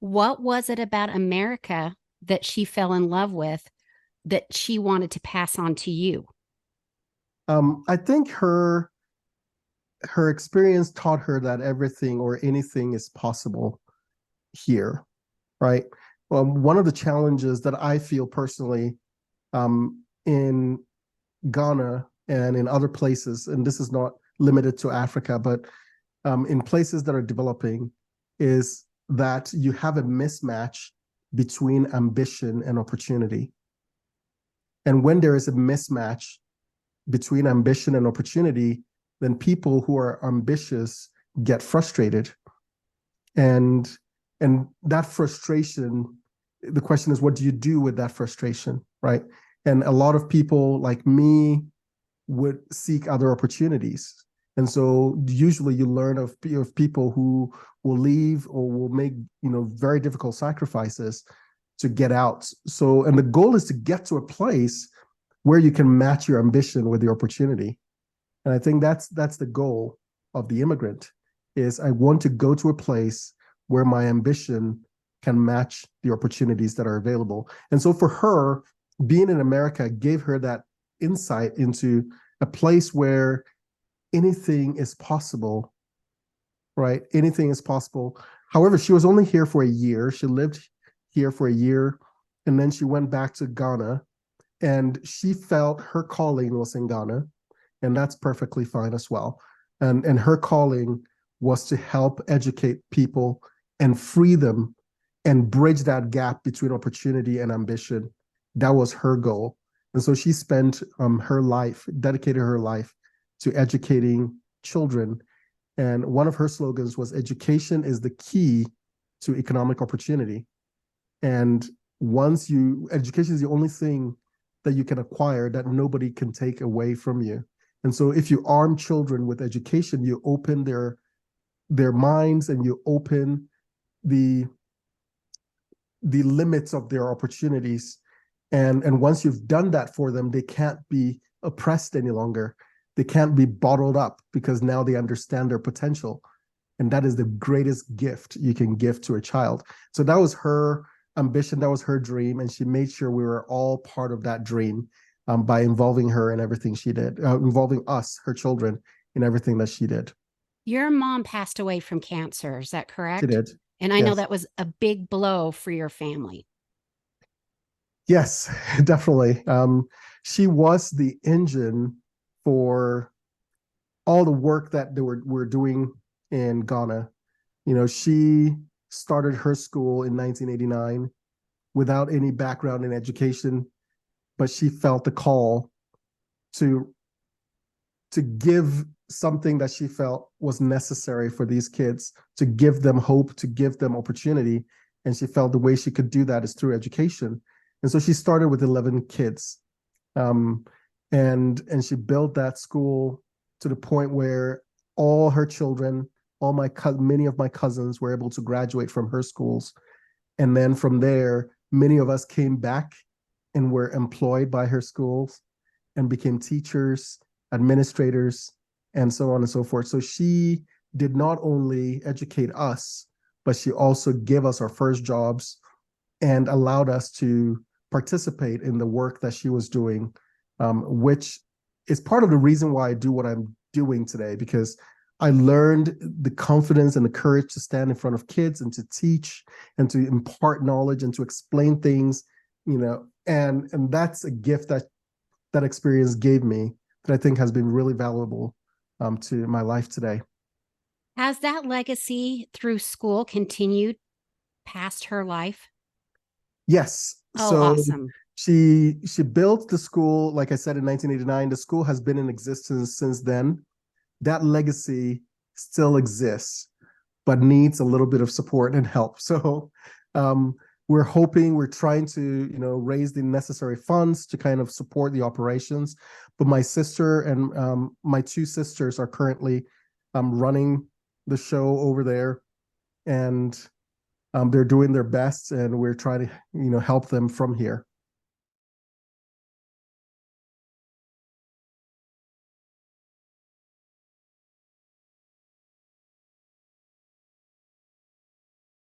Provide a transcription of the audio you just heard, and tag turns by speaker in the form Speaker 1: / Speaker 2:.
Speaker 1: What was it about America that she fell in love with that she wanted to pass on to you?
Speaker 2: I think her experience taught her that everything or anything is possible here, right? One of the challenges that I feel personally in Ghana and in other places, and this is not limited to Africa, but in places that are developing, is that you have a mismatch between ambition and opportunity. And when there is a mismatch between ambition and opportunity, then people who are ambitious get frustrated. And that frustration, the question is, what do you do with that frustration, right? And a lot of people like me would seek other opportunities. And so usually you learn of people who will leave or will make, very difficult sacrifices to get out. So, and the goal is to get to a place where you can match your ambition with the opportunity. And I think that's the goal of the immigrant is I want to go to a place where my ambition can match the opportunities that are available. And so for her, being in America gave her that insight into a place where anything is possible, right? Anything is possible. However, she was only here for a year. She lived here for a year, and then she went back to Ghana, and she felt her calling was in Ghana, and that's perfectly fine as well. And her calling was to help educate people and free them and bridge that gap between opportunity and ambition. That was her goal. And so she spent her life, dedicated her life to educating children. And one of her slogans was education is the key to economic opportunity. And education is the only thing that you can acquire that nobody can take away from you. And so if you arm children with education, you open their minds and you open the limits of their opportunities. And once you've done that for them, they can't be oppressed any longer. They can't be bottled up because now they understand their potential. And that is the greatest gift you can give to a child. So that was her ambition, that was her dream, and she made sure we were all part of that dream by involving her in everything she did, involving us, her children, in everything that she did.
Speaker 1: Your mom passed away from cancer, is that
Speaker 2: She
Speaker 1: correct?
Speaker 2: did.
Speaker 1: And I know
Speaker 2: Yes.
Speaker 1: that was a big blow for your family.
Speaker 2: Yes, definitely. She was the engine for all the work that we're doing in Ghana. She started her school in 1989 without any background in education, but she felt the call to give something that she felt was necessary for these kids, to give them hope, to give them opportunity. And she felt the way she could do that is through education. And so she started with 11 kids. Um, and she built that school to the point where all her children, many of my cousins were able to graduate from her schools. And then from there, many of us came back and were employed by her schools and became teachers, administrators, and so on and so forth. So she did not only educate us, but she also gave us our first jobs and allowed us to participate in the work that she was doing, which is part of the reason why I do what I'm doing today, because I learned the confidence and the courage to stand in front of kids and to teach and to impart knowledge and to explain things, and that's a gift that experience gave me that I think has been really valuable to my life today.
Speaker 1: Has that legacy through school continued past her life?
Speaker 2: Yes.
Speaker 1: Oh,
Speaker 2: So
Speaker 1: awesome.
Speaker 2: she built the school, like I said, in 1989. The school has been in existence since then. That legacy still exists, but needs a little bit of support and help. So um, we're trying to, raise the necessary funds to kind of support the operations. But my sister and my two sisters are currently running the show over there, and they're doing their best, and we're trying to, help them from here.